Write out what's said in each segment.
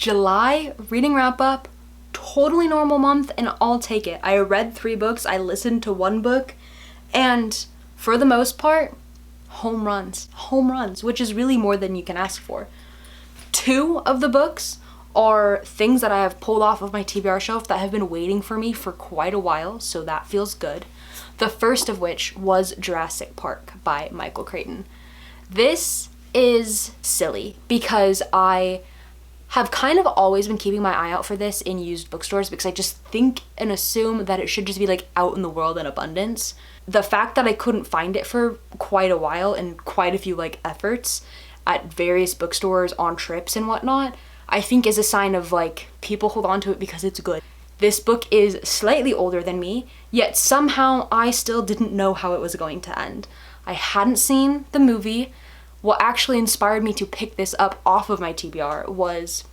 July reading wrap up, totally normal month, and I'll take it. I read 3 books, I listened to 1 book, and for the most part, home runs, which is really more than you can ask for. 2 of the books are things that I have pulled off of my TBR shelf that have been waiting for me for quite a while, so that feels good. The first of which was Jurassic Park by Michael Crichton. This is silly because I have kind of always been keeping my eye out for this in used bookstores because I just think and assume that it should just be like out in the world in abundance. The fact that I couldn't find it for quite a while and quite a few like efforts at various bookstores on trips and whatnot, I think is a sign of like people hold on to it because it's good. This book is slightly older than me, yet somehow I still didn't know how it was going to end. I hadn't seen the movie. What actually inspired me to pick this up off of my TBR was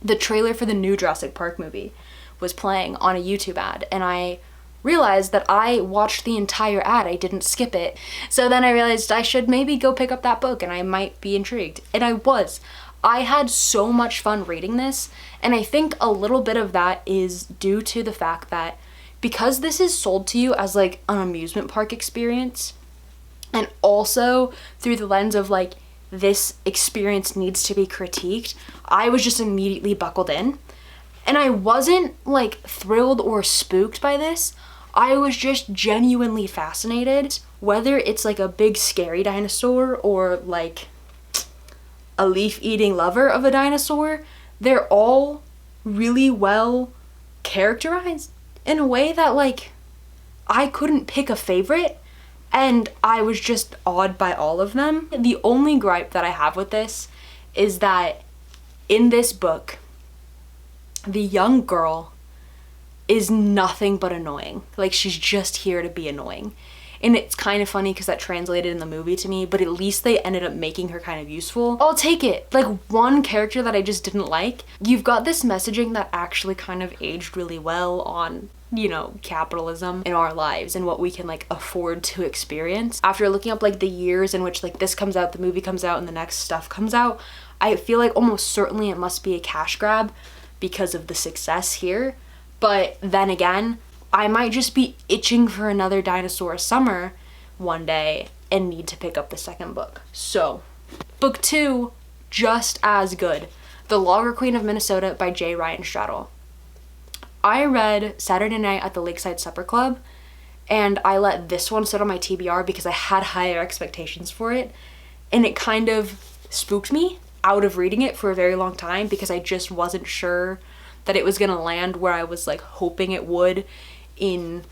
the trailer for the new Jurassic Park movie was playing on a YouTube ad, and I realized that I watched the entire ad, I didn't skip it. So then I realized I should maybe go pick up that book and I might be intrigued, and I was. I had so much fun reading this, and I think a little bit of that is due to the fact that because this is sold to you as like an amusement park experience, and also through the lens of like this experience needs to be critiqued, I was just immediately buckled in. And I wasn't like thrilled or spooked by this. I was just genuinely fascinated. Whether it's like a big scary dinosaur or like a leaf-eating lover of a dinosaur, they're all really well characterized in a way that like I couldn't pick a favorite. And I was just awed by all of them. The only gripe that I have with this is that in this book, the young girl is nothing but annoying. Like, she's just here to be annoying. And it's kind of funny because that translated in the movie to me, but at least they ended up making her kind of useful. I'll take it. Like, one character that I just didn't like, you've got this messaging that actually kind of aged really well on, you know, capitalism in our lives and what we can like afford to experience. After looking up like the years in which like this comes out, the movie comes out, and the next stuff comes out, I feel like almost certainly it must be a cash grab because of the success here. But then again, I might just be itching for another dinosaur summer one day and need to pick up the second book. So, book 2, just as good. The Logger Queen of Minnesota by J. Ryan Stradal. I read Saturday Night at the Lakeside Supper Club, and I let this one sit on my TBR because I had higher expectations for it, and it kind of spooked me out of reading it for a very long time because I just wasn't sure that it was gonna land where I was like hoping it would in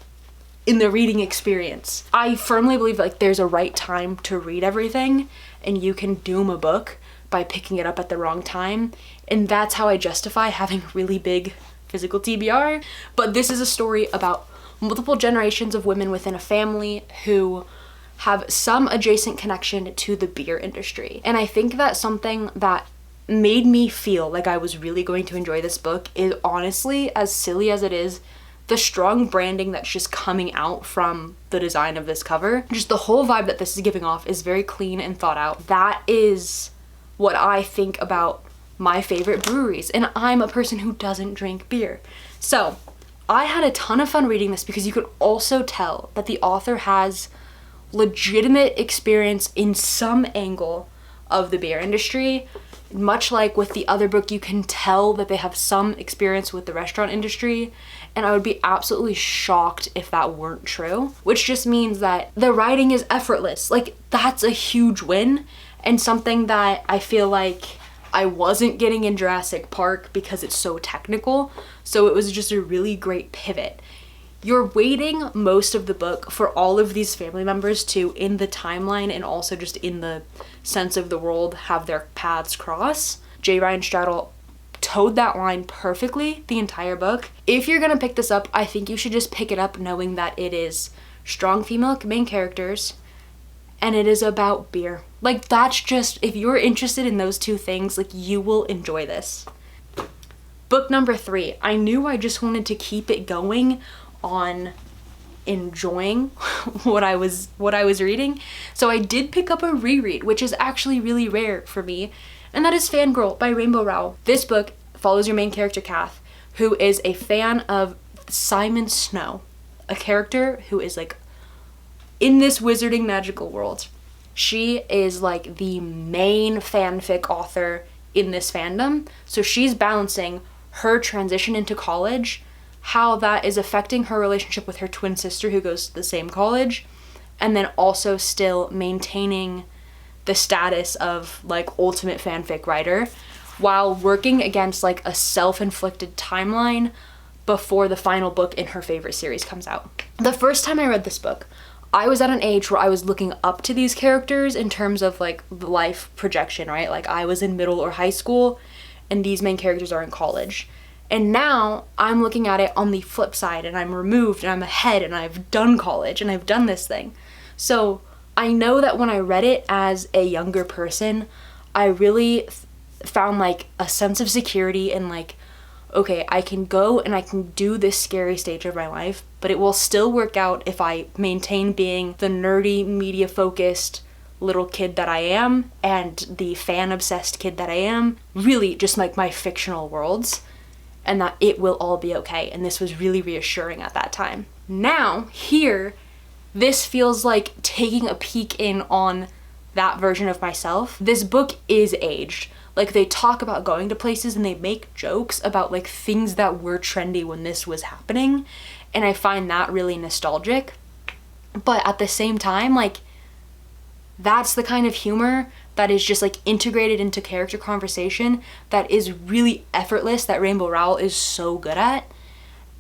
the reading experience. I firmly believe like there's a right time to read everything, and you can doom a book by picking it up at the wrong time, and that's how I justify having really big physical TBR. But this is a story about multiple generations of women within a family who have some adjacent connection to the beer industry. And I think that something that made me feel like I was really going to enjoy this book is, honestly, as silly as it is, the strong branding that's just coming out from the design of this cover. Just the whole vibe that this is giving off is very clean and thought out. That is what I think about my favorite breweries, and I'm a person who doesn't drink beer. So I had a ton of fun reading this because you could also tell that the author has legitimate experience in some angle of the beer industry. Much like with the other book, you can tell that they have some experience with the restaurant industry, and I would be absolutely shocked if that weren't true, which just means that the writing is effortless. Like, that's a huge win, and something that I feel like I wasn't getting in Jurassic Park because it's so technical, so it was just a really great pivot. You're waiting most of the book for all of these family members to, in the timeline and also just in the sense of the world, have their paths cross. J. Ryan Stradal towed that line perfectly the entire book. If you're gonna pick this up, I think you should just pick it up knowing that it is strong female main characters and it is about beer. Like, that's just, if you're interested in those two things, like, you will enjoy this. Book number 3. I knew I just wanted to keep it going on enjoying what I was reading, so I did pick up a reread, which is actually really rare for me, and that is Fangirl by Rainbow Rowell. This book follows your main character, Kath, who is a fan of Simon Snow, a character who is like in this wizarding magical world. She is like the main fanfic author in this fandom. So she's balancing her transition into college, how that is affecting her relationship with her twin sister who goes to the same college, and then also still maintaining the status of like ultimate fanfic writer while working against like a self-inflicted timeline before the final book in her favorite series comes out. The first time I read this book, I was at an age where I was looking up to these characters in terms of like life projection, right? Like I was in middle or high school and these main characters are in college. And now I'm looking at it on the flip side, and I'm removed and I'm ahead and I've done college and I've done this thing. So I know that when I read it as a younger person, I really found like a sense of security and like, okay, I can go and I can do this scary stage of my life, but it will still work out if I maintain being the nerdy, media-focused little kid that I am and the fan-obsessed kid that I am, really just like my fictional worlds, and that it will all be okay. And this was really reassuring at that time. Now, here, this feels like taking a peek in on that version of myself. This book is aged. Like, they talk about going to places and they make jokes about like things that were trendy when this was happening, and I find that really nostalgic. But at the same time, like, that's the kind of humor that is just like integrated into character conversation that is really effortless, that Rainbow Rowell is so good at.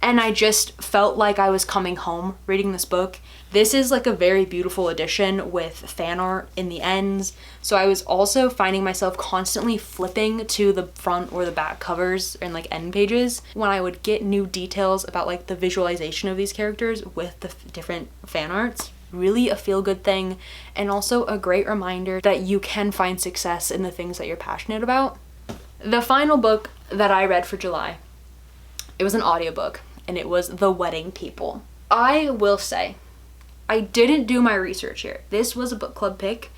And I just felt like I was coming home reading this book. This is like a very beautiful edition with fan art in the ends. So I was also finding myself constantly flipping to the front or the back covers and like end pages when I would get new details about like the visualization of these characters with the different fan arts. Really a feel-good thing, and also a great reminder that you can find success in the things that you're passionate about. The final book that I read for July, it was an audiobook, and it was The Wedding People. I will say, I didn't do my research here. This was a book club pick,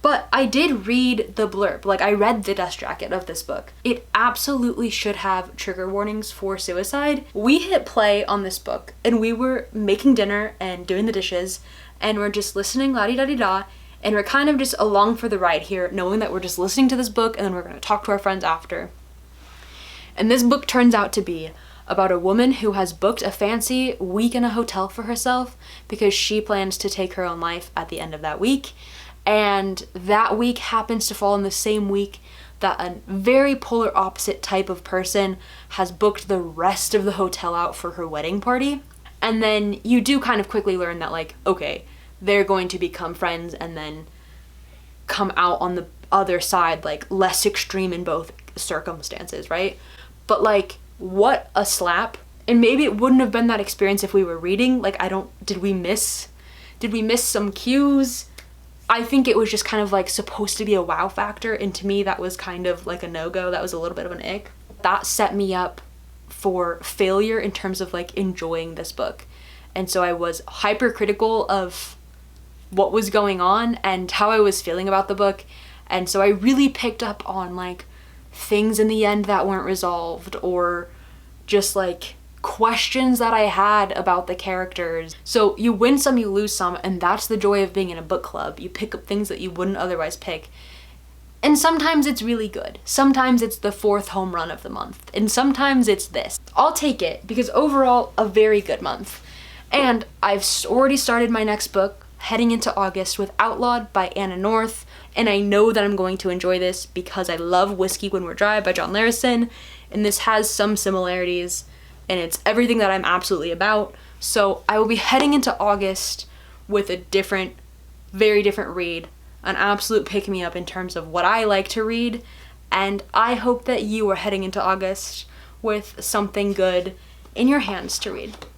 but I did read the blurb. Like, I read the dust jacket of this book. It absolutely should have trigger warnings for suicide. We hit play on this book, and we were making dinner and doing the dishes, and we're just listening la-di-da-di-da, and we're kind of just along for the ride here, knowing that we're just listening to this book, and then we're going to talk to our friends after. And this book turns out to be about a woman who has booked a fancy week in a hotel for herself because she plans to take her own life at the end of that week. And that week happens to fall in the same week that a very polar opposite type of person has booked the rest of the hotel out for her wedding party. And then you do kind of quickly learn that, like, okay, they're going to become friends and then come out on the other side, like, less extreme in both circumstances, right? But, like, what a slap. And maybe it wouldn't have been that experience if we were reading. Like, did we miss some cues? I think it was just kind of like supposed to be a wow factor, and to me that was kind of like a no-go. That was a little bit of an ick. That set me up for failure in terms of like enjoying this book. And so I was hypercritical of what was going on and how I was feeling about the book. And so I really picked up on like things in the end that weren't resolved, or just like questions that I had about the characters. So you win some, you lose some, and that's the joy of being in a book club. You pick up things that you wouldn't otherwise pick. And sometimes it's really good. Sometimes it's the 4th home run of the month. And sometimes it's this. I'll take it, because overall, a very good month. And I've already started my next book, heading into August, with Outlawed by Anna North. And I know that I'm going to enjoy this because I love Whiskey When We're Dry by John Larison. And this has some similarities, and it's everything that I'm absolutely about. So I will be heading into August with a different, very different read, an absolute pick-me-up in terms of what I like to read, and I hope that you are heading into August with something good in your hands to read.